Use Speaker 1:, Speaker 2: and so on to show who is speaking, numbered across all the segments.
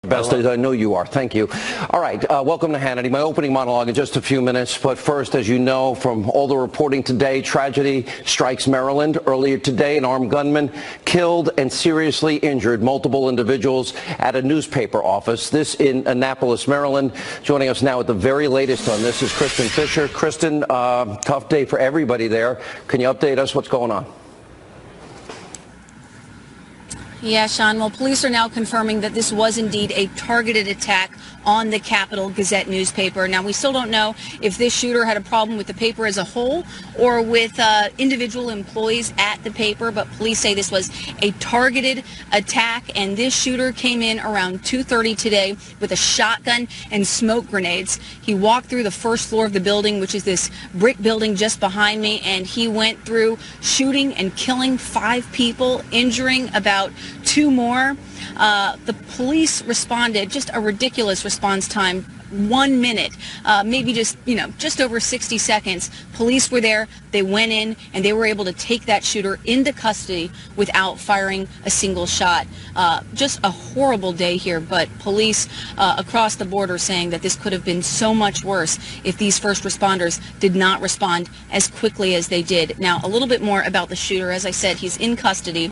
Speaker 1: Best as I know you are. Thank you. All right. Welcome to Hannity. My opening monologue in just a few minutes. But first, as you know from all the reporting today, tragedy strikes Maryland. Earlier today, an armed gunman killed and seriously injured multiple individuals at a newspaper office. This in Annapolis, Maryland. Joining us now at the very latest on this is Kristen Fisher. Kristen, tough day for everybody there. Can you update us what's going on?
Speaker 2: Yeah, Sean. Well, police are now confirming that this was indeed a targeted attack on the Capital Gazette newspaper. Now, we still don't know if this shooter had a problem with the paper as a whole or with individual employees at the paper, but police say this was a targeted attack, and this shooter came in around 2:30 today with a shotgun and smoke grenades. He walked through the first floor of the building, which is this brick building just behind me, and he went through shooting and killing 5 people, injuring about 2 more. The police responded, just a ridiculous response time, 1 minute, maybe just over 60 seconds. Police were there, they went in, and they were able to take that shooter into custody without firing a single shot. Just a horrible day here, but police across the board are saying that this could have been so much worse if these first responders did not respond as quickly as they did. Now, a little bit more about the shooter. As I said, he's in custody,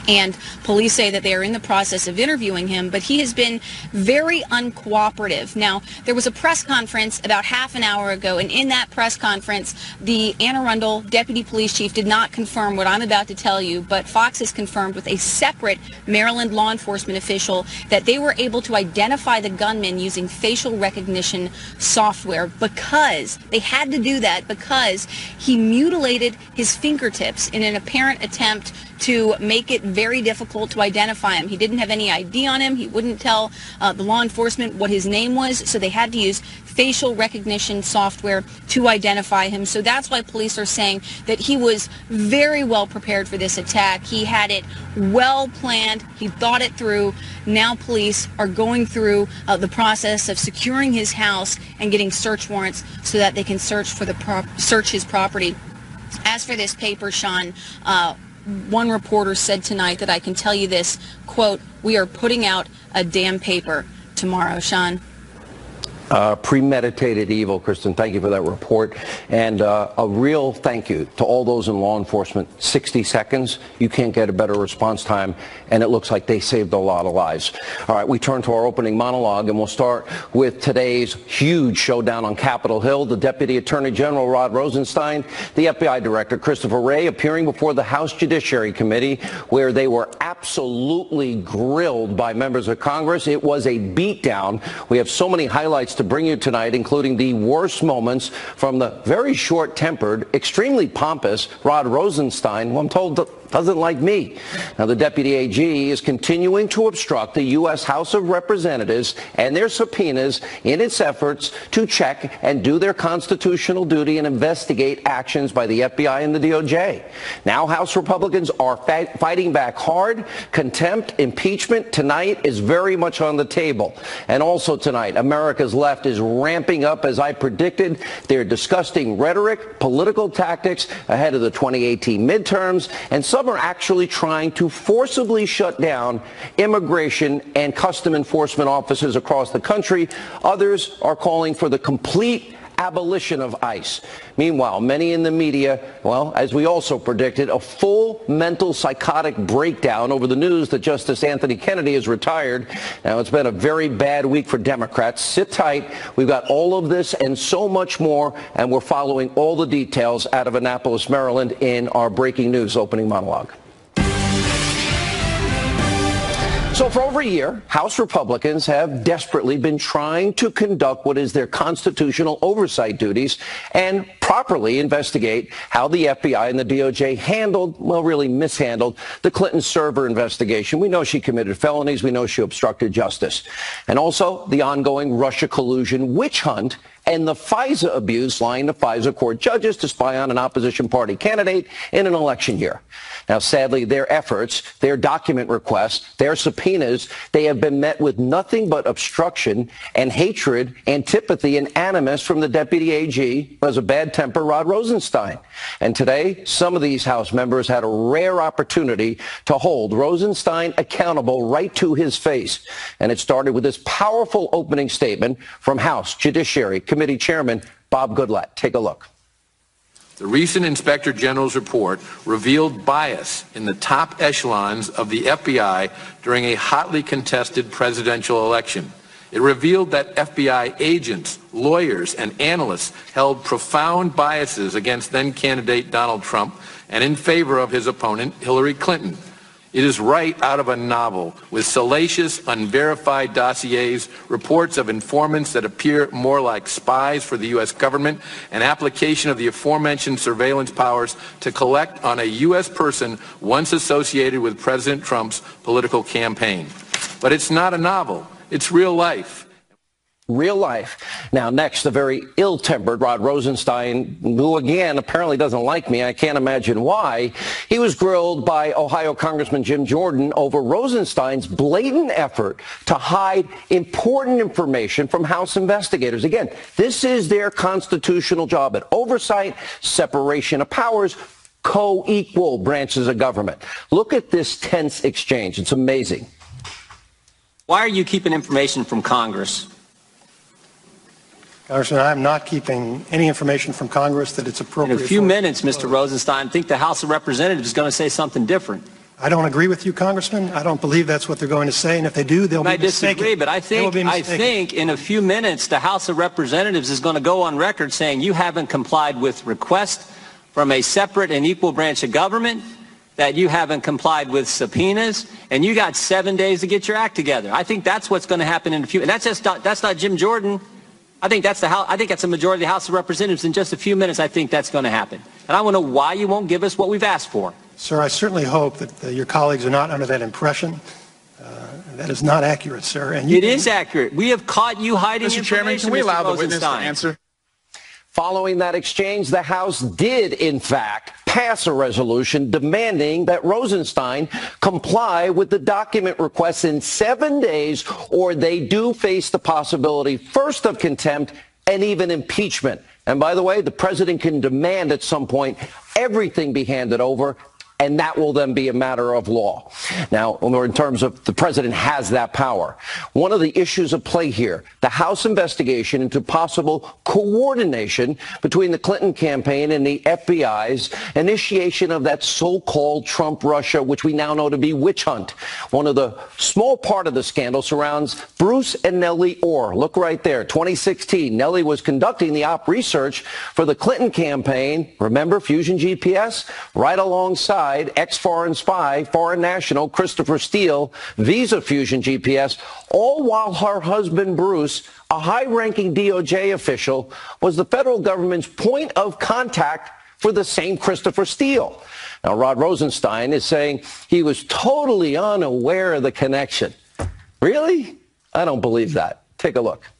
Speaker 2: and police say that they are in the process of interviewing him, but he has been very uncooperative. Now, there was a press conference about half an hour ago, and in that press conference, the Anne Arundel deputy police chief did not confirm what I'm about to tell you, but Fox has confirmed with a separate Maryland law enforcement official that they were able to identify the gunman using facial recognition software, because they had to do that because he mutilated his fingertips in an apparent attempt to make it very difficult to identify him. He didn't have any ID on him. He wouldn't tell the law enforcement what his name was, so they had to use facial recognition software to identify him. So that's why police are saying that he was very well prepared for this attack. He had it well planned. He thought it through. Now police are going through the process of securing his house and getting search warrants so that they can search his property. As for this paper, Sean, one reporter said tonight that I can tell you this, quote, "We are putting out a damn paper tomorrow," Sean.
Speaker 1: Premeditated evil, Kristen. Thank you for that report. And a real thank you to all those in law enforcement. 60 seconds, you can't get a better response time, and it looks like they saved a lot of lives. All right, we turn to our opening monologue, and we'll start with today's huge showdown on Capitol Hill. The Deputy Attorney General Rod Rosenstein, the FBI Director Christopher Wray appearing before the House Judiciary Committee, where they were absolutely grilled by members of Congress. It was a beatdown. We have so many highlights to bring you tonight, including the worst moments from the very short-tempered, extremely pompous Rod Rosenstein, who I'm told doesn't like me. Now, the Deputy AG is continuing to obstruct the U.S. House of Representatives and their subpoenas in its efforts to check and do their constitutional duty and investigate actions by the FBI and the DOJ. Now, House Republicans are fighting back hard. Contempt, impeachment tonight is very much on the table. And also tonight, America's left is ramping up, as I predicted, their disgusting rhetoric, political tactics ahead of the 2018 midterms, and some are actually trying to forcibly shut down immigration and custom enforcement offices across the country. Others are calling for the complete abolition of ICE. Meanwhile, many in the media, well, as we also predicted, a full mental psychotic breakdown over the news that Justice Anthony Kennedy is retired. Now, it's been a very bad week for Democrats. Sit tight. We've got all of this and so much more, and we're following all the details out of Annapolis, Maryland in our breaking news opening monologue. So for over a year, House Republicans have desperately been trying to conduct what is their constitutional oversight duties and properly investigate how the FBI and the DOJ handled, well, really mishandled, the Clinton server investigation. We know she committed felonies. We know she obstructed justice. And also the ongoing Russia collusion witch hunt and the FISA abuse, lying to FISA court judges to spy on an opposition party candidate in an election year. Now, sadly, their efforts, their document requests, their subpoenas, they have been met with nothing but obstruction and hatred, antipathy, and animus from the Deputy AG, who has a bad temper, Rod Rosenstein. And today, some of these House members had a rare opportunity to hold Rosenstein accountable right to his face. And it started with this powerful opening statement from House Judiciary Committee Chairman Bob Goodlatte. Take a look.
Speaker 3: The recent Inspector General's report revealed bias in the top echelons of the FBI during a hotly contested presidential election. It revealed that FBI agents, lawyers, and analysts held profound biases against then-candidate Donald Trump and in favor of his opponent, Hillary Clinton. It is right out of a novel, with salacious, unverified dossiers, reports of informants that appear more like spies for the U.S. government, and application of the aforementioned surveillance powers to collect on a U.S. person once associated with President Trump's political campaign. But it's not a novel. It's real life.
Speaker 1: Real life. Now, next, the very ill-tempered Rod Rosenstein, who, again, apparently doesn't like me. I can't imagine why. He was grilled by Ohio Congressman Jim Jordan over Rosenstein's blatant effort to hide important information from House investigators. Again, this is their constitutional job at oversight, separation of powers, co-equal branches of government. Look at this tense exchange. It's amazing.
Speaker 4: Why are you keeping information from Congress?
Speaker 5: Congressman, I'm not keeping any information from Congress that it's appropriate.
Speaker 4: In a few minutes, Mr. Rosenstein, I think the House of Representatives is going to say something different.
Speaker 5: I don't agree with you, Congressman. I don't believe that's what they're going to say, and if they do, they'll be mistaken.
Speaker 4: I disagree, but I think in a few minutes, the House of Representatives is going to go on record saying you haven't complied with requests from a separate and equal branch of government, that you haven't complied with subpoenas, and you got 7 days to get your act together. I think that's what's going to happen in a few. And that's not Jim Jordan. I think that's a majority of the House of Representatives. In just a few minutes, I think that's going to happen. And I want to know why you won't give us what we've asked for.
Speaker 5: Sir, I certainly hope that your colleagues are not under that impression. That is not accurate, sir. And
Speaker 4: it is accurate. We have caught you hiding information,
Speaker 6: Mr. Chairman, can we allow the witness to answer?
Speaker 1: Following that exchange, the House did, in fact, pass a resolution demanding that Rosenstein comply with the document requests in 7 days, or they do face the possibility, first, of contempt and even impeachment. And by the way, the president can demand at some point everything be handed over, and that will then be a matter of law. Now, in terms of the president has that power. One of the issues at play here, the House investigation into possible coordination between the Clinton campaign and the FBI's initiation of that so-called Trump Russia, which we now know to be witch hunt. One of the small part of the scandal surrounds Bruce and Nellie Orr. Look right there, 2016. Nellie was conducting the op research for the Clinton campaign. Remember Fusion GPS? Right alongside ex-foreign spy, foreign national Christopher Steele, Visa Fusion GPS, all while her husband Bruce, a high-ranking DOJ official, was the federal government's point of contact for the same Christopher Steele. Now, Rod Rosenstein is saying he was totally unaware of the connection. Really? I don't believe that. Take a look.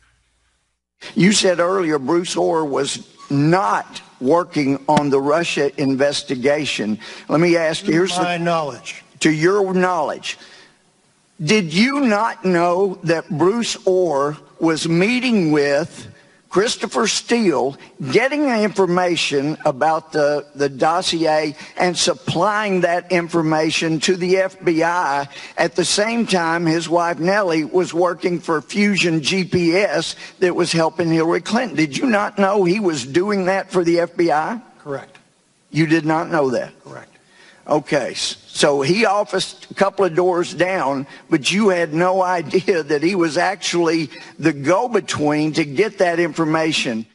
Speaker 7: You said earlier Bruce Orr was not working on the Russia investigation. Let me ask you,
Speaker 5: to my knowledge.
Speaker 7: To your knowledge, did you not know that Bruce Orr was meeting with Christopher Steele, getting the information about the dossier and supplying that information to the FBI at the same time his wife Nellie was working for Fusion GPS that was helping Hillary Clinton? Did you not know he was doing that for the FBI?
Speaker 5: Correct.
Speaker 7: You did not know that?
Speaker 5: Correct.
Speaker 7: Okay, so he officed a couple of doors down, but you had no idea that he was actually the go-between to get that information.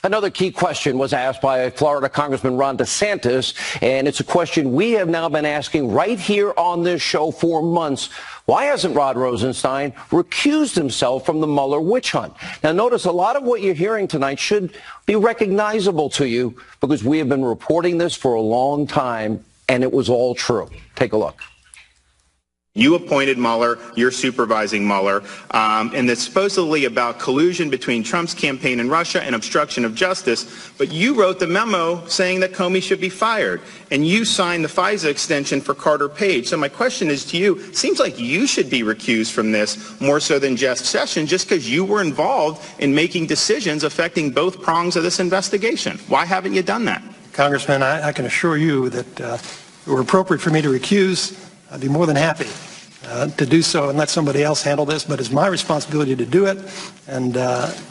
Speaker 1: Another key question was asked by Florida Congressman Ron DeSantis, and it's a question we have now been asking right here on this show for months. Why hasn't Rod Rosenstein recused himself from the Mueller witch hunt? Now, notice a lot of what you're hearing tonight should be recognizable to you because we have been reporting this for a long time, and it was all true. Take a look.
Speaker 6: You appointed Mueller, you're supervising Mueller, and it's supposedly about collusion between Trump's campaign in Russia and obstruction of justice, but you wrote the memo saying that Comey should be fired, and you signed the FISA extension for Carter Page. So my question is to you, it seems like you should be recused from this more so than Jeff Sessions, just because you were involved in making decisions affecting both prongs of this investigation. Why haven't you done that?
Speaker 5: Congressman, I can assure you that if it were appropriate for me to recuse, I'd be more than happy to do so and let somebody else handle this, but it's my responsibility to do it, and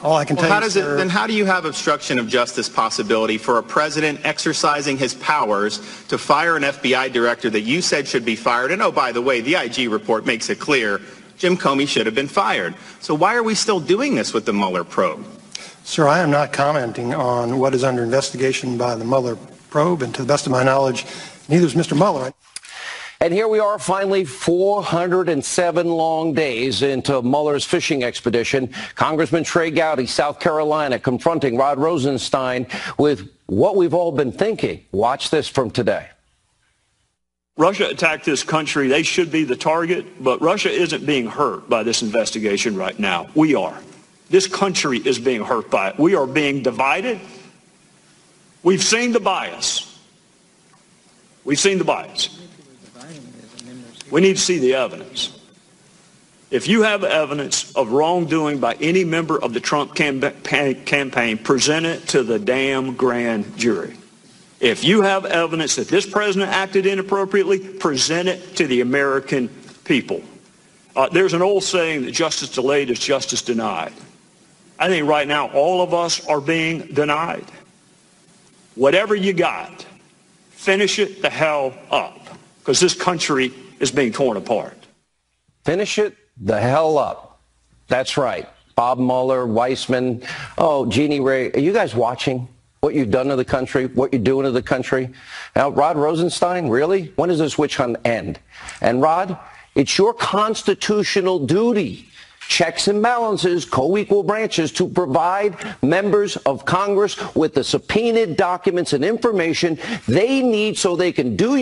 Speaker 5: all I can tell you is...
Speaker 6: Then how do you have obstruction of justice possibility for a president exercising his powers to fire an FBI director that you said should be fired? And oh, by the way, the IG report makes it clear Jim Comey should have been fired. So why are we still doing this with the Mueller probe?
Speaker 5: Sir, I am not commenting on what is under investigation by the Mueller probe, and to the best of my knowledge, neither is Mr. Mueller.
Speaker 1: And here we are, finally 407 long days into Mueller's fishing expedition. Congressman Trey Gowdy, South Carolina, confronting Rod Rosenstein with what we've all been thinking. Watch this from today.
Speaker 8: Russia attacked this country. They should be the target, but Russia isn't being hurt by this investigation right now. We are. This country is being hurt by it. We are being divided. We've seen the bias. We've seen the bias. We need to see the evidence. If you have evidence of wrongdoing by any member of the Trump campaign, present it to the damn grand jury. If you have evidence that this president acted inappropriately, present it to the American people. There's an old saying that justice delayed is justice denied. I think right now all of us are being denied. Whatever you got, finish it the hell up, because this country is being torn apart.
Speaker 1: Finish it the hell up. That's right. Bob Mueller, Weissman, Jeannie Ray. Are you guys watching what you've done to the country, what you're doing to the country? Now, Rod Rosenstein, really? When does this witch hunt end? And Rod, it's your constitutional duty, checks and balances, co-equal branches, to provide members of Congress with the subpoenaed documents and information they need so they can do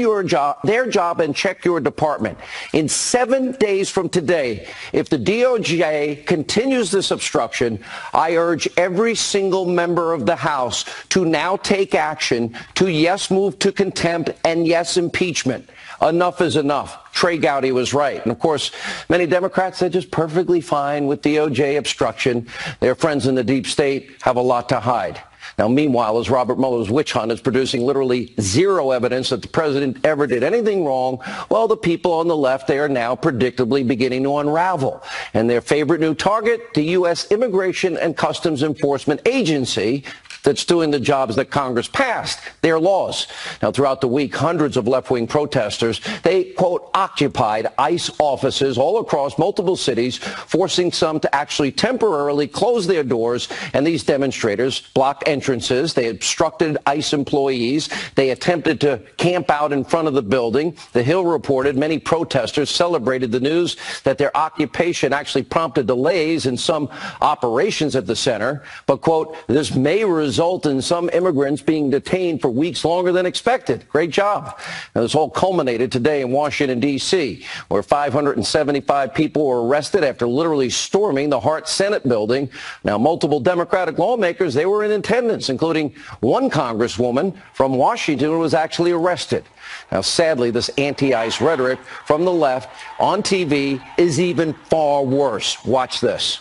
Speaker 1: their job and check your department. In 7 days from today, if the DOJ continues this obstruction, I urge every single member of the House to now take action to, yes, move to contempt, and yes, impeachment. Enough is enough. Trey Gowdy was right. And, of course, many Democrats, they're just perfectly fine with DOJ obstruction. Their friends in the deep state have a lot to hide. Now, meanwhile, as Robert Mueller's witch hunt is producing literally zero evidence that the president ever did anything wrong, well, the people on the left, they are now predictably beginning to unravel. And their favorite new target, the U.S. Immigration and Customs Enforcement Agency, that's doing the jobs that Congress passed, their laws. Now, throughout the week, hundreds of left-wing protesters, they, quote, occupied ICE offices all across multiple cities, forcing some to actually temporarily close their doors. And these demonstrators blocked entrances. They obstructed ICE employees. They attempted to camp out in front of the building. The Hill reported many protesters celebrated the news that their occupation actually prompted delays in some operations at the center. But, quote, this may result in some immigrants being detained for weeks longer than expected. Great job. Now, this all culminated today in Washington, D.C., where 575 people were arrested after literally storming the Hart Senate building. Now, multiple Democratic lawmakers, they were in attendance, including one congresswoman from Washington who was actually arrested. Now, sadly, this anti-ICE rhetoric from the left on TV is even far worse. Watch this.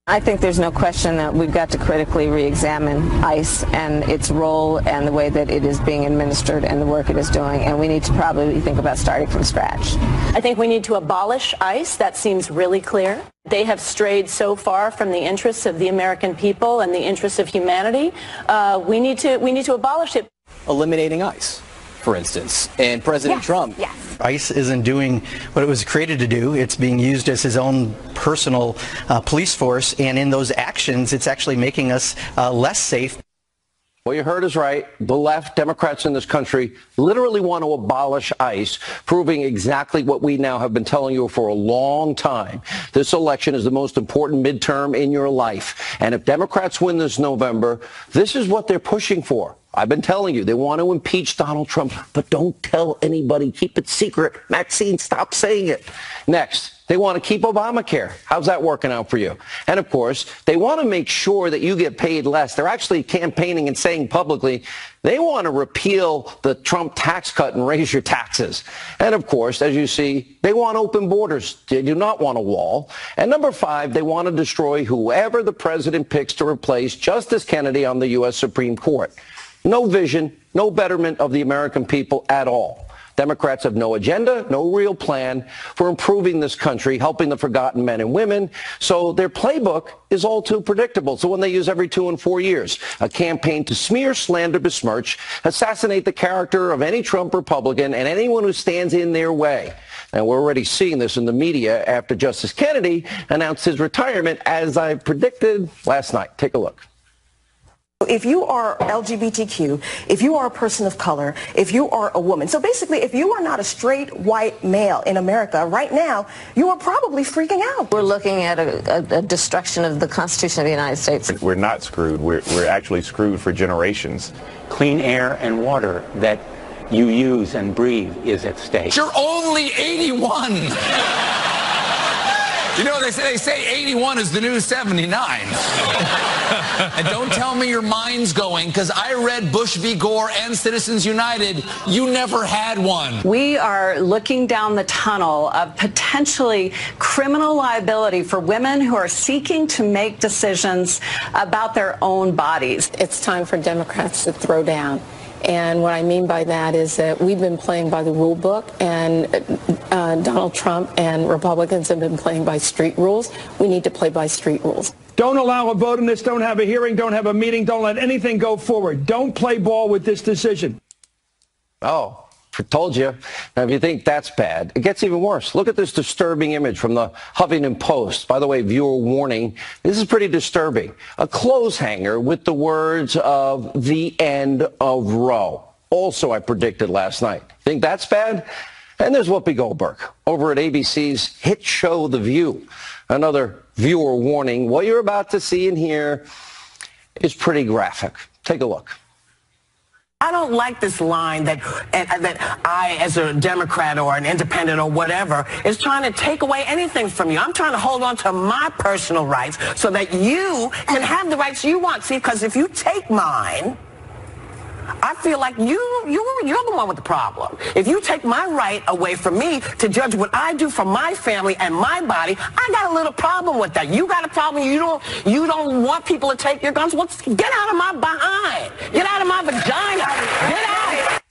Speaker 9: I think there's no question that we've got to critically re-examine ICE and its role and the way that it is being administered and the work it is doing, and we need to probably think about starting from scratch.
Speaker 10: I think we need to abolish ICE. That seems really clear. They have strayed so far from the interests of the American people and the interests of humanity. We need to abolish it.
Speaker 11: Eliminating ICE, for instance, and President Trump.
Speaker 10: Yes.
Speaker 11: ICE isn't doing what it was created to do. It's being used as his own personal police force, and in those actions, it's actually making us less safe.
Speaker 1: Well, you heard us right. The left, Democrats in this country, literally want to abolish ICE, proving exactly what we now have been telling you for a long time. This election is the most important midterm in your life. And if Democrats win this November, this is what they're pushing for. I've been telling you, they want to impeach Donald Trump, but don't tell anybody. Keep it secret. Maxine, stop saying it. Next, they want to keep Obamacare. How's that working out for you? And of course, they want to make sure that you get paid less. They're actually campaigning and saying publicly they want to repeal the Trump tax cut and raise your taxes. And of course, as you see, they want open borders. They do not want a wall. And number 5, they want to destroy whoever the president picks to replace Justice Kennedy on the U.S. Supreme Court. No vision, no betterment of the American people at all. Democrats have no agenda, no real plan for improving this country, helping the forgotten men and women. So their playbook is all too predictable. It's the one they use every 2 and 4 years. A campaign to smear, slander, besmirch, assassinate the character of any Trump Republican and anyone who stands in their way. And we're already seeing this in the media after Justice Kennedy announced his retirement, as I predicted last night. Take a look.
Speaker 12: If you are LGBTQ, if you are a person of color, if you are a woman, so basically if you are not a straight white male in America right now, you are probably freaking out.
Speaker 9: We're looking at a destruction of the Constitution of the United States.
Speaker 13: We're not screwed. We're actually screwed for generations.
Speaker 14: Clean air and water that you use and breathe is at stake.
Speaker 15: You're only 81. You know, they say 81 is the new 79. And don't tell me your mind's going, because I read Bush v. Gore and Citizens United. You never had one.
Speaker 16: We are looking down the tunnel of potentially criminal liability for women who are seeking to make decisions about their own bodies.
Speaker 10: It's time for Democrats to throw down. And what I mean by that is that we've been playing by the rule book, and Donald Trump and Republicans have been playing by street rules. We need to play by street rules.
Speaker 17: Don't allow a vote on this. Don't have a hearing. Don't have a meeting. Don't let anything go forward. Don't play ball with this decision.
Speaker 1: Oh, I told you. Now, if you think that's bad, it gets even worse. Look at this disturbing image from the Huffington Post. By the way, viewer warning, this is pretty disturbing. A clothes hanger with the words of "the end of Roe." Also, I predicted last night. Think that's bad? And there's Whoopi Goldberg over at ABC's hit show The View. Another viewer warning. What you're about to see and hear is pretty graphic. Take a look.
Speaker 18: I don't like this line that I, as a Democrat or an independent or whatever, is trying to take away anything from you. I'm trying to hold on to my personal rights so that you can have the rights you want. See, because if you take mine, I feel like you're the one with the problem. If you take my right away from me to judge what I do for my family and my body, I got a little problem with that. You got a problem. You don't want people to take your guns. Well, get out of my behind. Get out of my vagina. Get out.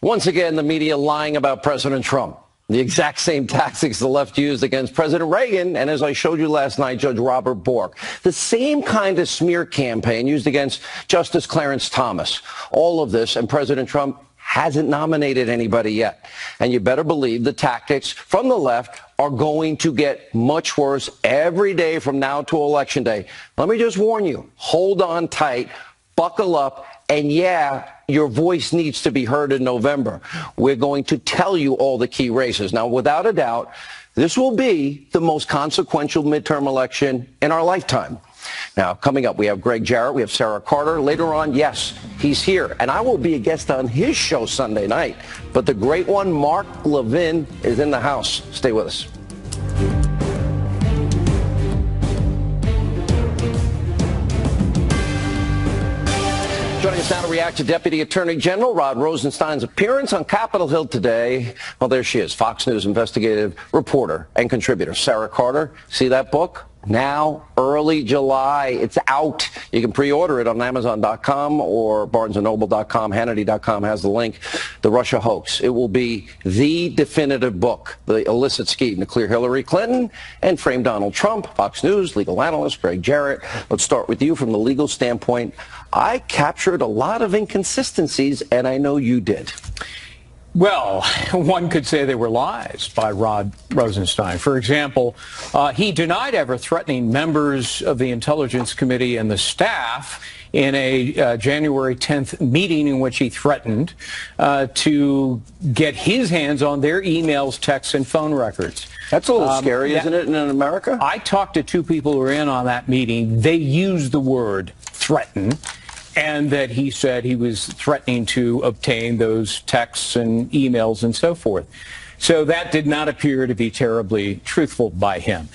Speaker 1: Once again, the media lying about President Trump. The exact same tactics the left used against President Reagan and, as I showed you last night, Judge Robert Bork. The same kind of smear campaign used against Justice Clarence Thomas. All of this, and President Trump hasn't nominated anybody yet. And you better believe the tactics from the left are going to get much worse every day from now to Election Day. Let me just warn you, hold on tight, buckle up, and yeah, your voice needs to be heard in November. We're going to tell you all the key races. Now, without a doubt, this will be the most consequential midterm election in our lifetime. Now, coming up, we have Greg Jarrett, we have Sarah Carter. Later on, yes, he's here, and I will be a guest on his show Sunday night. But the great one, Mark Levin, is in the house. Stay with us. Joining us now to react to Deputy Attorney General Rod Rosenstein's appearance on Capitol Hill today. Well, there she is, Fox News investigative reporter and contributor Sarah Carter. See that book? Now, early July. It's out. You can pre-order it on Amazon.com or BarnesandNoble.com. Hannity.com has the link. The Russia Hoax. It will be the definitive book. The illicit scheme to clear Hillary Clinton and frame Donald Trump. Fox News legal analyst Greg Jarrett. Let's start with you from the legal standpoint. I captured a lot of inconsistencies, and I know you did.
Speaker 19: Well, one could say they were lies by Rod Rosenstein. For example, he denied ever threatening members of the Intelligence Committee and the staff in a January 10th meeting in which he threatened to get his hands on their emails, texts, and phone records.
Speaker 1: That's a little scary, isn't it, in America?
Speaker 19: I talked to two people who were in on that meeting. They used the word threaten, and that he said he was threatening to obtain those texts and emails and so forth. So that did not appear to be terribly truthful by him.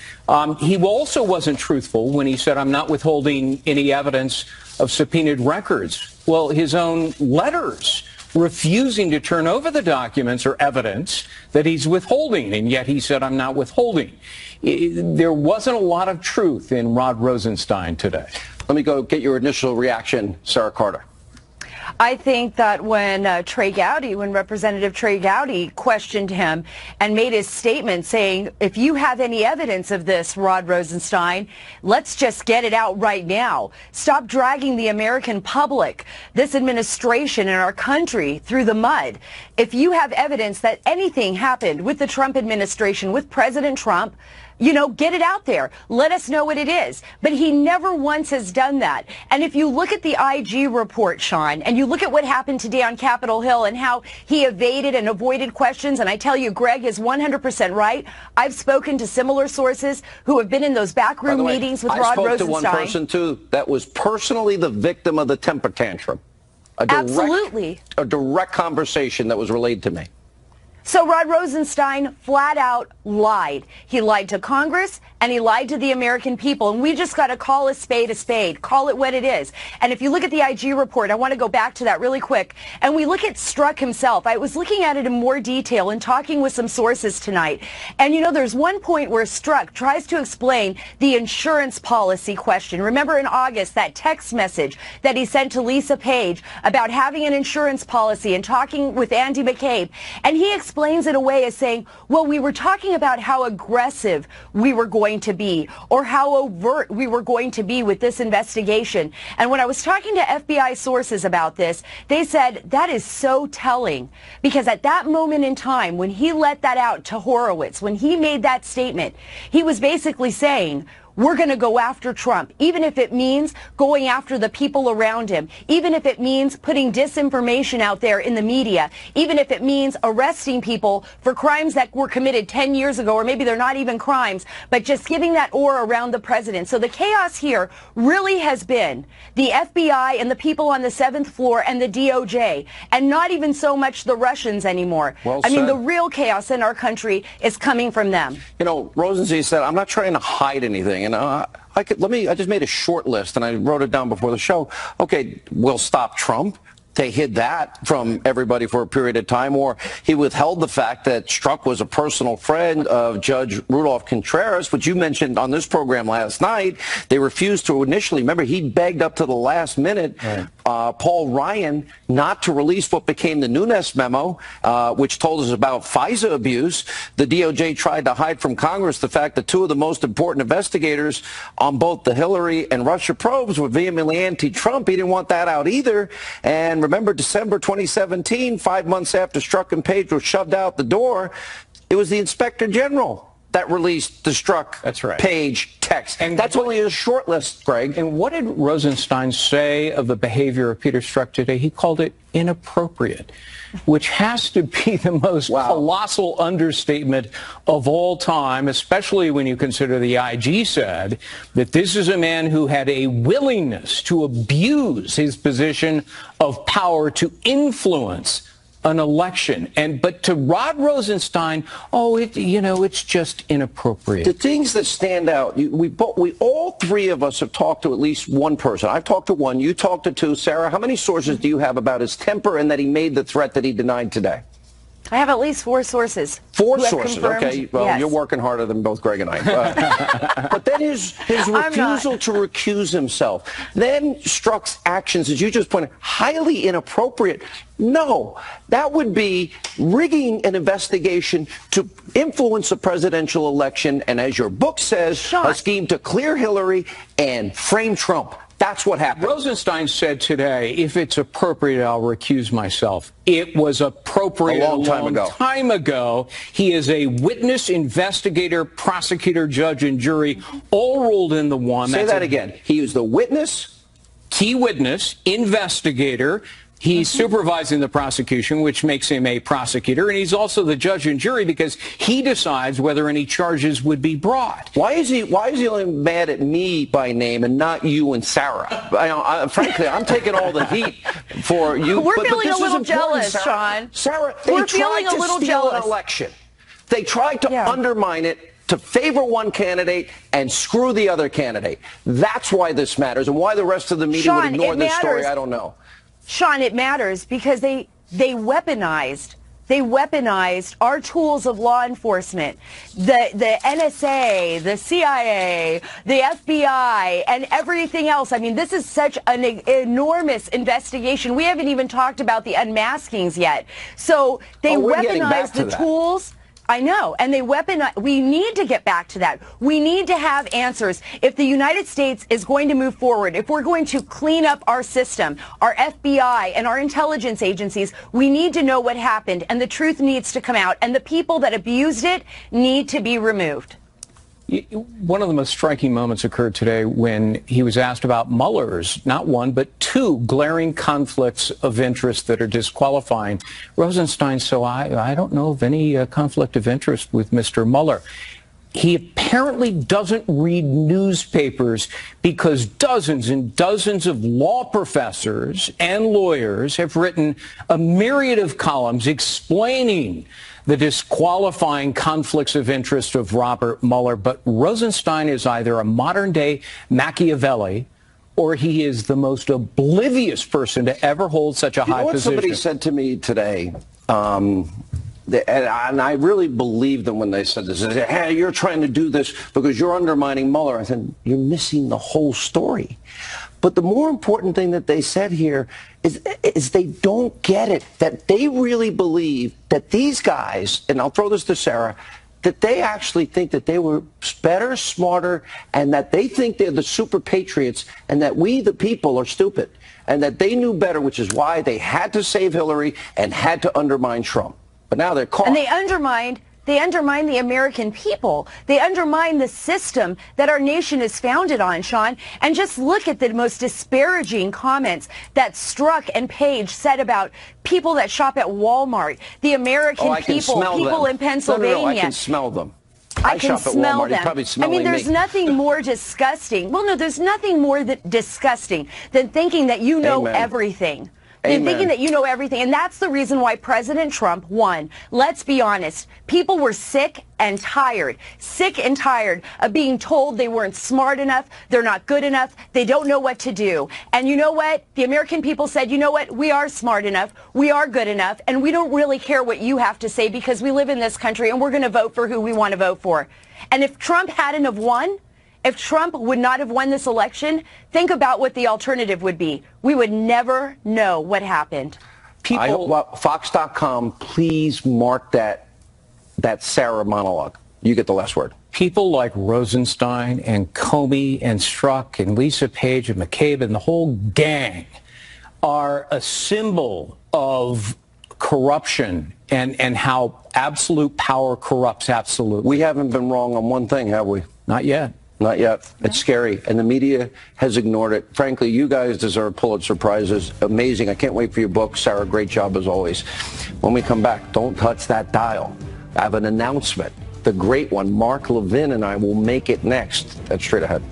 Speaker 19: He also wasn't truthful when he said, I'm not withholding any evidence of subpoenaed records. Well, his own letters refusing to turn over the documents or evidence that he's withholding, and yet he said, I'm not withholding. There wasn't a lot of truth in Rod Rosenstein today.
Speaker 1: Let me go get your initial reaction, Sarah Carter.
Speaker 20: I think that when Representative Trey Gowdy questioned him and made his statement saying, if you have any evidence of this, Rod Rosenstein, let's just get it out right now. Stop dragging the American public, this administration and our country through the mud. If you have evidence that anything happened with the Trump administration, with President Trump, you know, get it out there. Let us know what it is. But he never once has done that. And if you look at the IG report, Sean, and you look at what happened today on Capitol Hill and how he evaded and avoided questions, and I tell you, Greg is 100% right. I've spoken to similar sources who have been in those backroom meetings with Rod Rosenstein.
Speaker 1: I spoke to one person, too, that was personally the victim of the temper tantrum.
Speaker 20: Absolutely.
Speaker 1: A direct conversation that was relayed to me.
Speaker 20: So Rod Rosenstein flat out lied. He lied to Congress and he lied to the American people. And we just got to call a spade, call it what it is. And if you look at the IG report, I want to go back to that really quick. And we look at Strzok himself. I was looking at it in more detail and talking with some sources tonight. And you know, there's one point where Strzok tries to explain the insurance policy question. Remember in August, that text message that he sent to Lisa Page about having an insurance policy and talking with Andy McCabe. And he explains it away as saying, well, we were talking about how aggressive we were going to be or how overt we were going to be with this investigation. And when I was talking to FBI sources about this, they said that is so telling, because at that moment in time when he let that out to Horowitz, when he made that statement, he was basically saying, we're going to go after Trump, even if it means going after the people around him, even if it means putting disinformation out there in the media, even if it means arresting people for crimes that were committed 10 years ago, or maybe they're not even crimes, but just giving that aura around the president. So the chaos here really has been the FBI and the people on the 7th floor and the DOJ, and not even so much the Russians anymore.
Speaker 1: Well
Speaker 20: I mean,
Speaker 1: said.
Speaker 20: the real chaos in our country is coming from them.
Speaker 1: You know, Rosenstein said, I'm not trying to hide anything. And I just made a short list and I wrote it down before the show. Okay, we'll stop Trump. They hid that from everybody for a period of time, or he withheld the fact that Strzok was a personal friend of Judge Rudolph Contreras, which you mentioned on this program last night. They refused to initially. Remember, he begged up to the last minute, Paul Ryan, not to release what became the Nunes memo, which told us about FISA abuse. The DOJ tried to hide from Congress the fact that two of the most important investigators on both the Hillary and Russia probes were vehemently anti-Trump. He didn't want that out either. And remember, December 2017, 5 months after Strzok and Page were shoved out the door, it was the Inspector General that released the Strzok Page text. And that's only a short list, Greg.
Speaker 19: And what did Rosenstein say of the behavior of Peter Strzok today? He called it inappropriate, which has to be the most colossal understatement of all time, especially when you consider the IG said that this is a man who had a willingness to abuse his position of power to influence an election. But to Rod Rosenstein, it's just inappropriate.
Speaker 1: The things that stand out, we all three of us have talked to at least one person. I've talked to one, you talked to two. Sarah, how many sources do you have about his temper and that he made the threat that he denied today?
Speaker 20: I have at least 4 sources.
Speaker 1: 4 sources, okay. Well, yes. You're working harder than both Greg and I. But then his refusal to recuse himself. Then Strzok's actions, as you just pointed, highly inappropriate. No, that would be rigging an investigation to influence a presidential election. And as your book says, a scheme to clear Hillary and frame Trump. That's what happened.
Speaker 19: Rosenstein said today, if it's appropriate, I'll recuse myself. It was appropriate
Speaker 1: a long
Speaker 19: time ago. He is a witness, investigator, prosecutor, judge, and jury, all rolled into one.
Speaker 1: Say that again. He was the witness?
Speaker 19: Key witness, investigator. He's supervising the prosecution, which makes him a prosecutor, and he's also the judge and jury because he decides whether any charges would be brought.
Speaker 1: Why is he only mad at me by name and not you and Sarah? Frankly, I'm taking all the heat for you.
Speaker 20: We're feeling a little jealous,
Speaker 1: Sean. Sarah,
Speaker 20: we're feeling a little jealous.
Speaker 1: An election. They tried to undermine it to favor one candidate and screw the other candidate. That's why this matters, and why the rest of the media would ignore this story, I don't know.
Speaker 20: Sean, it matters because they weaponized our tools of law enforcement, the NSA, the CIA, the FBI, and everything else. I mean, this is such an enormous investigation. We haven't even talked about the unmaskings yet. So they weaponized the tools. I know, and they weaponize. We need to get back to that. We need to have answers. If the United States is going to move forward, if we're going to clean up our system, our FBI and our intelligence agencies, we need to know what happened, and the truth needs to come out, and the people that abused it need to be removed.
Speaker 19: One of the most striking moments occurred today when he was asked about Mueller's, not one, but two glaring conflicts of interest that are disqualifying. Rosenstein, so I don't know of any conflict of interest with Mr. Mueller. He apparently doesn't read newspapers because dozens and dozens of law professors and lawyers have written a myriad of columns explaining the disqualifying conflicts of interest of Robert Mueller. But Rosenstein is either a modern-day Machiavelli or he is the most oblivious person to ever hold such a high position.
Speaker 1: Somebody said to me today, and I really believed them when they said this. They said, hey, you're trying to do this because you're undermining Mueller. I said, you're missing the whole story. But the more important thing that they said here is they don't get it, that they really believe that these guys, and I'll throw this to Sarah, that they actually think that they were better, smarter, and that they think they're the super patriots, and that we, the people, are stupid, and that they knew better, which is why they had to save Hillary and had to undermine Trump. But now they're caught.
Speaker 20: And they undermined the American people. They undermine the system that our nation is founded on, Sean. And just look at the most disparaging comments that Strzok and Page said about people that shop at Walmart, the American people in Pennsylvania.
Speaker 1: No, I can smell them.
Speaker 20: I can
Speaker 1: shop at
Speaker 20: smell
Speaker 1: Walmart.
Speaker 20: them.
Speaker 1: Probably
Speaker 20: I mean, there's nothing more disgusting. Well, no, there's nothing more disgusting than thinking that you know everything. Thinking that you know everything. And that's the reason why President Trump won. Let's be honest. People were sick and tired of being told they weren't smart enough, they're not good enough, they don't know what to do. And you know what? The American people said, you know what? We are smart enough, we are good enough, and we don't really care what you have to say because we live in this country and we're going to vote for who we want to vote for. And if Trump hadn't have won, if Trump would not have won this election, think about what the alternative would be. We would never know what happened.
Speaker 1: Fox.com, please mark that Sarah monologue. You get the last word.
Speaker 19: People like Rosenstein and Comey and Strzok and Lisa Page and McCabe and the whole gang are a symbol of corruption and how absolute power corrupts absolutely.
Speaker 1: We haven't been wrong on one thing, have we?
Speaker 19: Not yet.
Speaker 1: Not yet. It's scary. And the media has ignored it. Frankly, you guys deserve Pulitzer Prizes. Amazing. I can't wait for your book. Sarah, great job as always. When we come back, don't touch that dial. I have an announcement. The great one, Mark Levin and I will make it next. That's straight ahead.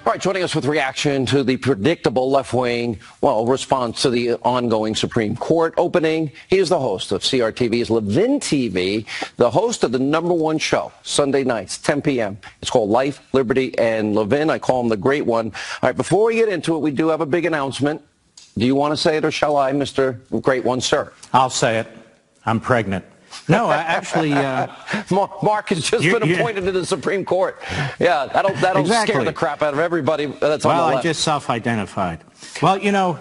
Speaker 1: All right, joining us with reaction to the predictable left-wing, response to the ongoing Supreme Court opening. He is the host of CRTV's Levin TV, the host of the #1 show, Sunday nights, 10 p.m. It's called Life, Liberty, and Levin. I call him the Great One. All right, before we get into it, we do have a big announcement. Do you want to say it or shall I, Mr. Great One, sir?
Speaker 14: I'll say it. I'm pregnant. No, I actually...
Speaker 1: Mark has just been appointed to the Supreme Court. Yeah, that'll scare the crap out of everybody that's on the left.
Speaker 14: Well, I just self-identified. Well, you know,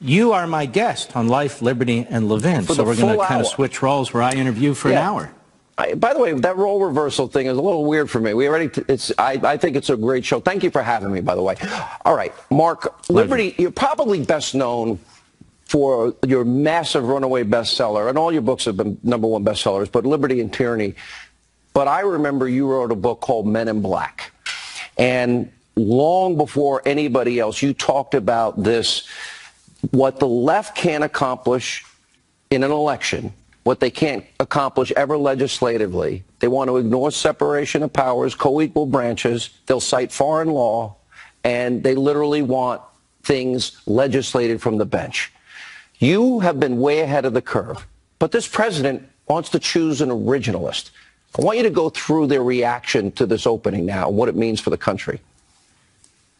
Speaker 14: you are my guest on Life, Liberty, and Levin. So we're going to kind of switch roles where I interview for an hour.
Speaker 1: By the way, that role reversal thing is a little weird for me. I think it's a great show. Thank you for having me, by the way. All right, Mark, Liberty, you're probably best known for your massive runaway bestseller, and all your books have been #1 bestsellers, but Liberty and Tyranny. But I remember you wrote a book called Men in Black. And long before anybody else, you talked about this, what the left can't accomplish in an election, what they can't accomplish ever legislatively. They want to ignore separation of powers, co-equal branches. They'll cite foreign law, and they literally want things legislated from the bench. You have been way ahead of the curve, but this president wants to choose an originalist. I want you to go through their reaction to this opening now and what it means for the country.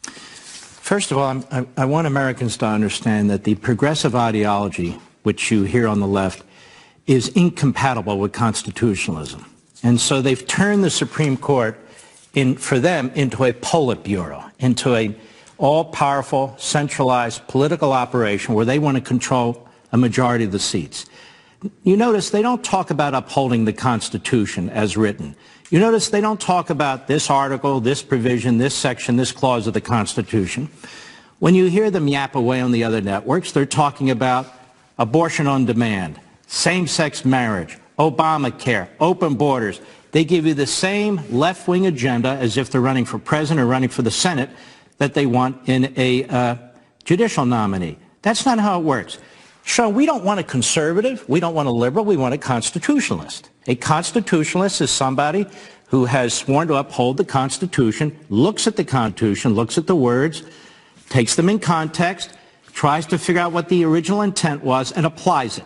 Speaker 21: First of all, I want Americans to understand that the progressive ideology, which you hear on the left, is incompatible with constitutionalism. And so they've turned the Supreme Court, for them, into a Politburo, into a all-powerful, centralized political operation where they want to control a majority of the seats. You notice they don't talk about upholding the Constitution as written. You notice they don't talk about this article, this provision, this section, this clause of the Constitution. When you hear them yap away on the other networks, they're talking about abortion on demand, same-sex marriage, Obamacare, open borders. They give you the same left-wing agenda as if they're running for president or running for the Senate that they want in a judicial nominee. That's not how it works. Sean, we don't want a conservative. We don't want a liberal. We want a constitutionalist. A constitutionalist is somebody who has sworn to uphold the Constitution, looks at the Constitution, looks at the words, takes them in context, tries to figure out what the original intent was, and applies it.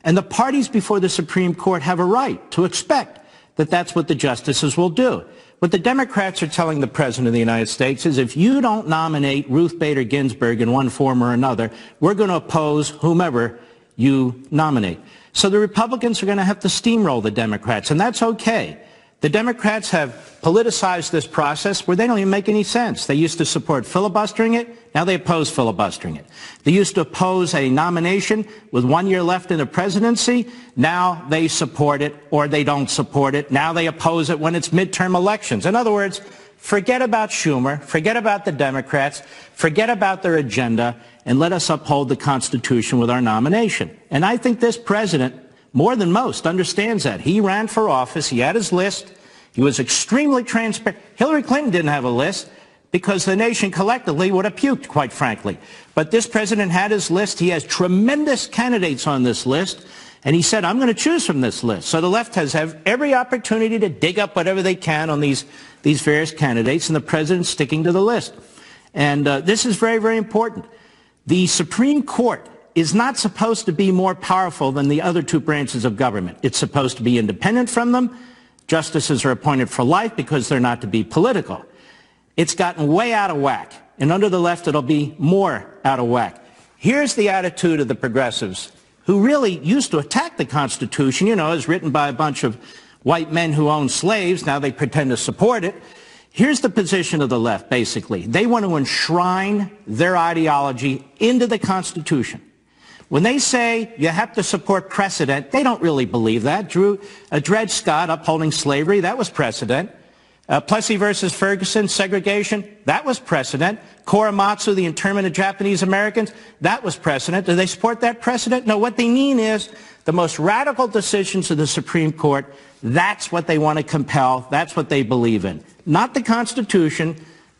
Speaker 21: And the parties before the Supreme Court have a right to expect that that's what the justices will do. What the Democrats are telling the President of the United States is if you don't nominate Ruth Bader Ginsburg in one form or another, we're going to oppose whomever you nominate. So the Republicans are going to have to steamroll the Democrats, and that's okay. The Democrats have politicized this process where they don't even make any sense. They used to support filibustering it. Now they oppose filibustering it. They used to oppose a nomination with 1 year left in the presidency. Now they support it or they don't support it. Now they oppose it when it's midterm elections. In other words, forget about Schumer, forget about the Democrats, forget about their agenda, and let us uphold the Constitution with our nomination. And I think this president, more than most, understands that. He ran for office. He had his list. He was extremely transparent. Hillary Clinton didn't have a list because the nation collectively would have puked, quite frankly. But this president had his list. He has tremendous candidates on this list. And he said, I'm going to choose from this list. So the left has every opportunity to dig up whatever they can on these various candidates, and the president's sticking to the list. And this is very, very important. The Supreme Court is not supposed to be more powerful than the other two branches of government. It's supposed to be independent from them. Justices are appointed for life because they're not to be political. It's gotten way out of whack. And under the left, it'll be more out of whack. Here's the attitude of the progressives, who really used to attack the Constitution, you know, as written by a bunch of white men who own slaves. Now they pretend to support it. Here's the position of the left, basically. They want to enshrine their ideology into the Constitution. When they say you have to support precedent, they don't really believe that. Dred Scott upholding slavery, that was precedent. Plessy versus Ferguson, segregation, that was precedent. Korematsu, the internment of Japanese Americans, that was precedent. Do they support that precedent? No, what they mean is the most radical decisions of the Supreme Court, that's what they want to compel, that's what they believe in. Not the Constitution,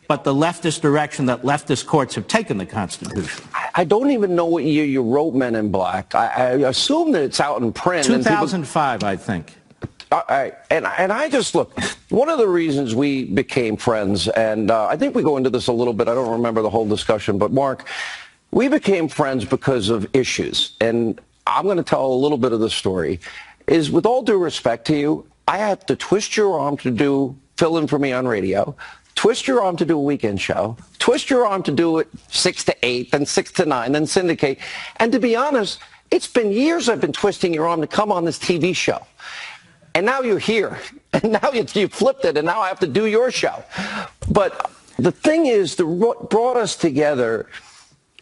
Speaker 21: but the leftist direction that leftist courts have taken the Constitution.
Speaker 1: I don't even know what year you wrote Men in Black. I assume that it's out in print.
Speaker 21: 2005, I think.
Speaker 1: And I just, look, one of the reasons we became friends, and I think we go into this a little bit, I don't remember the whole discussion, but Mark, we became friends because of issues. And I'm going to tell a little bit of the story. Is with all due respect to you, I had to twist your arm to fill in for me on radio, twist your arm to do a weekend show, twist your arm to do it 6 to 8, then 6 to 9, then syndicate. And to be honest, it's been years I've been twisting your arm to come on this TV show. And now you're here. And now you flipped it, and now I have to do your show. But the thing is, what brought us together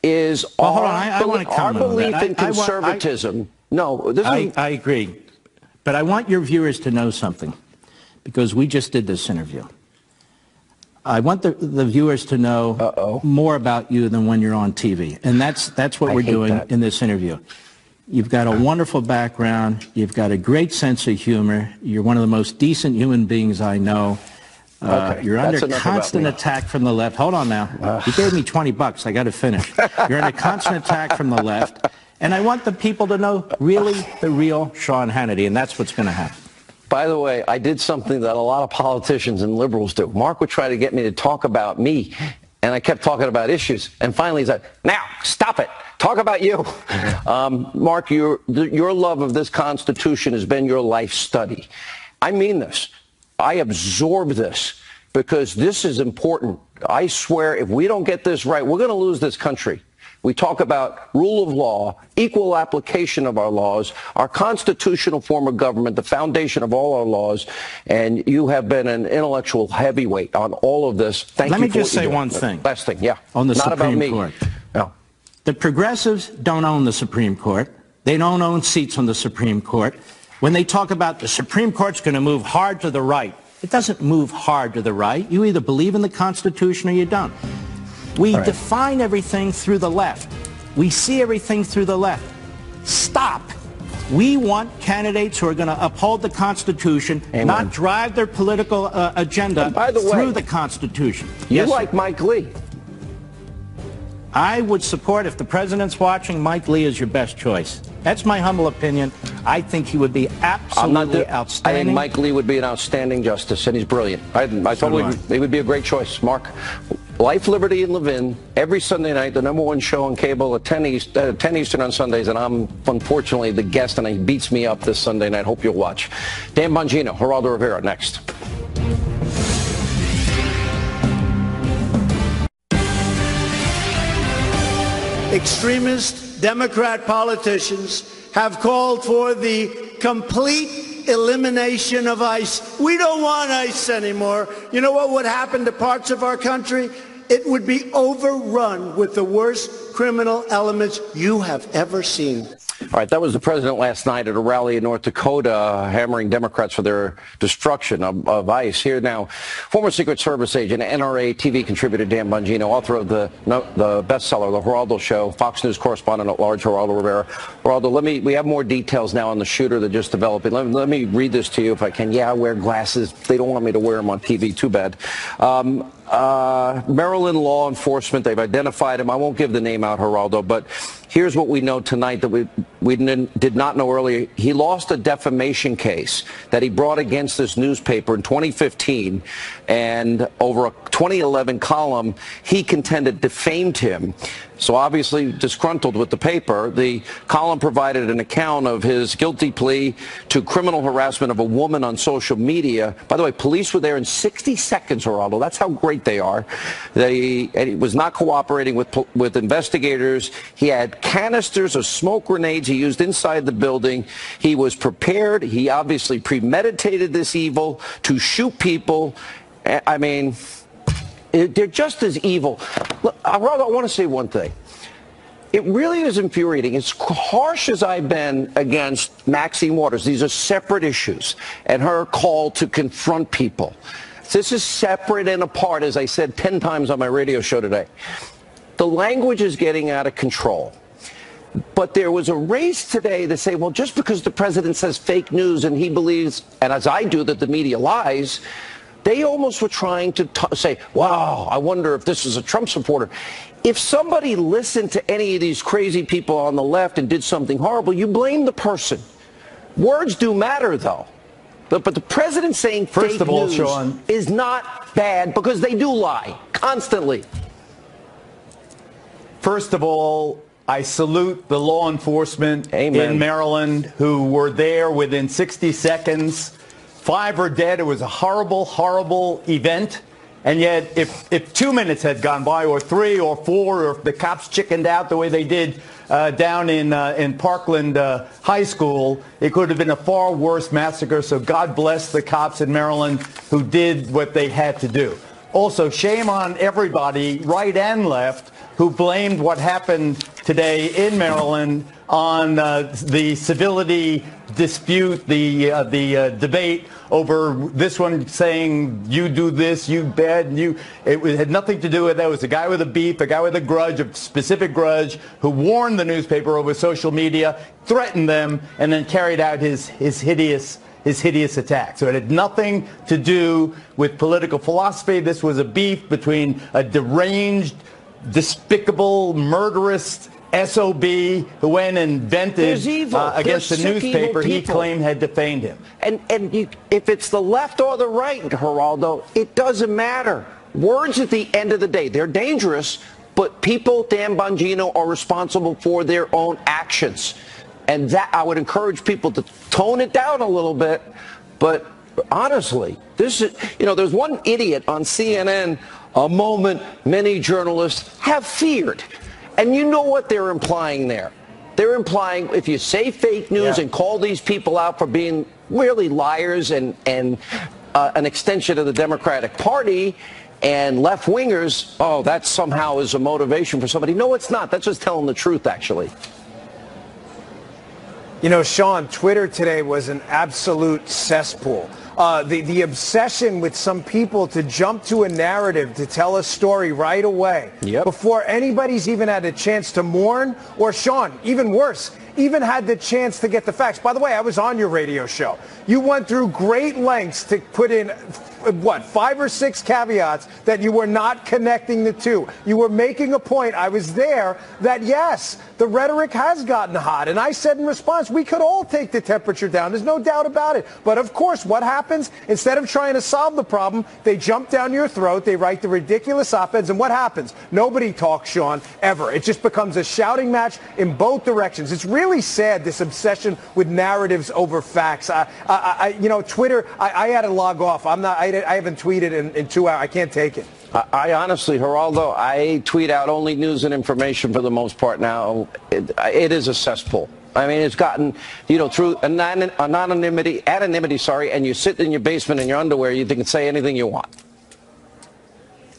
Speaker 1: is our belief in conservatism.
Speaker 21: I agree. But I want your viewers to know something, because we just did this interview. I want the viewers to know more about you than when you're on TV. And that's what we're doing in this interview. You've got a wonderful background. You've got a great sense of humor. You're one of the most decent human beings I know. You're under constant attack from the left. Hold on now. You gave me $20. I got to finish. You're under constant attack from the left. And I want the people to know really the real Sean Hannity, and that's what's going to happen.
Speaker 1: By the way, I did something that a lot of politicians and liberals do. Mark would try to get me to talk about me, and I kept talking about issues. And finally he said, now, stop it. Talk about you. Mark, your love of this Constitution has been your life study. I mean this. I absorb this because this is important. I swear, if we don't get this right, we're going to lose this country. We talk about rule of law, equal application of our laws, our constitutional form of government, the foundation of all our laws, and you have been an intellectual heavyweight on all of this. Thank you.
Speaker 21: Let me just say one thing.
Speaker 1: Last thing, yeah.
Speaker 21: On the
Speaker 1: Not
Speaker 21: Supreme
Speaker 1: about me.
Speaker 21: Court.
Speaker 1: No.
Speaker 21: The progressives don't own the Supreme Court. They don't own seats on the Supreme Court. When they talk about the Supreme Court's going to move hard to the right, it doesn't move hard to the right. You either believe in the Constitution or you don't. We define everything through the left. We see everything through the left. Stop. We want candidates who are going to uphold the Constitution, not drive their political agenda through the Constitution.
Speaker 1: You like Mike Lee.
Speaker 21: I would support, if the president's watching, Mike Lee is your best choice. That's my humble opinion. I think he would be absolutely outstanding.
Speaker 1: I think Mike Lee would be an outstanding justice, and he's brilliant. I totally, he would be a great choice. Mark, Life, Liberty, and Levin, every Sunday night, the #1 show on cable at 10 Eastern on Sundays, and I'm unfortunately the guest, and he beats me up this Sunday night. Hope you'll watch. Dan Bongino, Geraldo Rivera, next.
Speaker 2: Extremist Democrat politicians have called for the complete elimination of ICE. We don't want ICE anymore. You know what would happen to parts of our country? It would be overrun with the worst criminal elements you have ever seen.
Speaker 1: All right, that was the president last night at a rally in North Dakota, hammering Democrats for their destruction of ICE. Here now, former Secret Service agent, NRA TV contributor Dan Bongino, author of the bestseller, The Geraldo Show, Fox News correspondent at large, Geraldo Rivera. Geraldo, we have more details now on the shooter that just developed. Let me read this to you if I can. Yeah, I wear glasses. They don't want me to wear them on TV. Too bad. Maryland law enforcement, they've identified him. I won't give the name out, Geraldo, but here's what we know tonight that we did not know earlier. He lost a defamation case that he brought against this newspaper in 2015, and over a 2011 column, he contended defamed him. So obviously disgruntled with the paper, the column provided an account of his guilty plea to criminal harassment of a woman on social media. By the way, police were there in 60 seconds, Geraldo. That's how great they are. And he was not cooperating with investigators. He had canisters of smoke grenades he used inside the building. He was prepared. He obviously premeditated this evil to shoot people. I mean, they're just as evil. Look, I want to say one thing. It really is infuriating. As harsh as I've been against Maxine Waters, these are separate issues, and her call to confront people. This is separate and apart, as I said 10 times on my radio show today. The language is getting out of control. But there was a race today to say, well, just because the president says fake news and he believes, and as I do, that the media lies, they almost were trying to say, wow, I wonder if this is a Trump supporter. If somebody listened to any of these crazy people on the left and did something horrible, you blame the person. Words do matter, though. But the president saying fake news is not bad because they do lie constantly.
Speaker 22: First of all, I salute the law enforcement in Maryland who were there within 60 seconds. 5 are dead. It was a horrible, horrible event. And yet, if 2 minutes had gone by, or 3 or 4, or if the cops chickened out the way they did down in Parkland High School, it could have been a far worse massacre. So God bless the cops in Maryland who did what they had to do. Also, shame on everybody, right and left, who blamed what happened today in Maryland on the civility dispute, the debate over this one saying you do this, you bad, and you. It had nothing to do with that. It was a guy with a beef, a guy with a grudge, a specific grudge, who warned the newspaper over social media, threatened them, and then carried out his hideous attack. So it had nothing to do with political philosophy. This was a beef between a deranged, despicable, murderous SOB who went and vented against the newspaper he claimed had defamed him.
Speaker 1: And if it's the left or the right, Geraldo, it doesn't matter. Words at the end of the day, they're dangerous, but people, Dan Bongino, are responsible for their own actions. And that I would encourage people to tone it down a little bit. But honestly, this is, there's one idiot on CNN, a moment many journalists have feared. And you know what they're implying there. They're implying if you say fake news and call these people out for being really liars and an extension of the Democratic Party and left-wingers, oh, that somehow is a motivation for somebody. No, it's not. That's just telling the truth, actually.
Speaker 3: Sean, Twitter today was an absolute cesspool. The obsession with some people to jump to a narrative, to tell a story right away, before anybody's even had a chance to mourn, or Sean, even worse, even had the chance to get the facts. By the way, I was on your radio show. You went through great lengths to put in, 5 or 6 caveats that you were not connecting the two. You were making a point, I was there, that yes, the rhetoric has gotten hot. And I said in response, we could all take the temperature down. There's no doubt about it. But of course, what happens? Instead of trying to solve the problem, they jump down your throat, they write the ridiculous op-eds, and what happens? Nobody talks, Sean, ever. It just becomes a shouting match in both directions. It's really sad, this obsession with narratives over facts. Twitter, I had to log off. I haven't tweeted in 2 hours. I can't take it.
Speaker 1: I honestly, Geraldo, I tweet out only news and information for the most part now. It is a cesspool. I mean, it's gotten, through anonymity, and you sit in your basement in your underwear, you can say anything you want.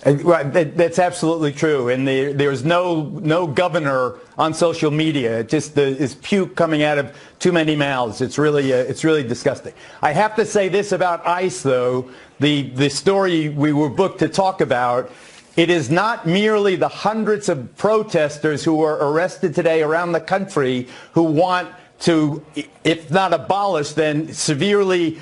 Speaker 22: That's absolutely true, and there's no governor on social media. It just is puke coming out of too many mouths. It's really disgusting. I have to say this about ICE, though. The story we were booked to talk about. It is not merely the hundreds of protesters who were arrested today around the country who want to, if not abolish, then severely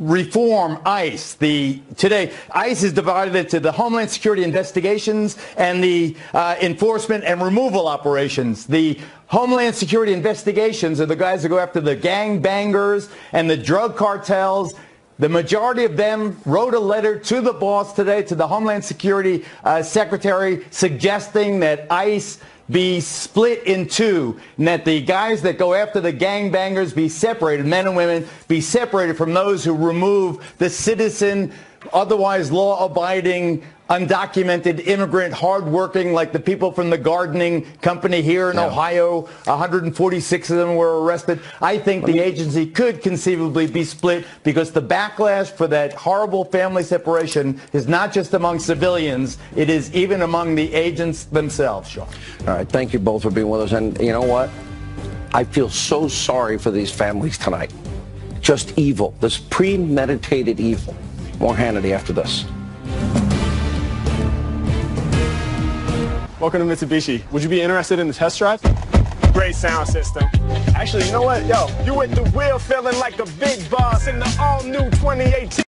Speaker 22: reform ICE. Today, ICE is divided into the Homeland Security investigations and the enforcement and removal operations. The Homeland Security investigations are the guys who go after the gangbangers and the drug cartels. The majority of them wrote a letter to the boss today, to the Homeland Security Secretary, suggesting that ICE be split in two, and that the guys that go after the gangbangers be separated, men and women, be separated from those who remove the citizen, otherwise law-abiding, undocumented immigrant, hardworking, like the people from the gardening company here in Ohio. 146 of them were arrested. I think the agency could conceivably be split because the backlash for that horrible family separation is not just among civilians, it is even among the agents themselves, Sean.
Speaker 1: All right, thank you both for being with us. And you know what? I feel so sorry for these families tonight. Just evil, this premeditated evil. More Hannity after this.
Speaker 4: Welcome to Mitsubishi. Would you be interested in the test drive? Great sound system. Actually, you know what? Yo, you with the wheel feeling like a big boss in the all-new 2018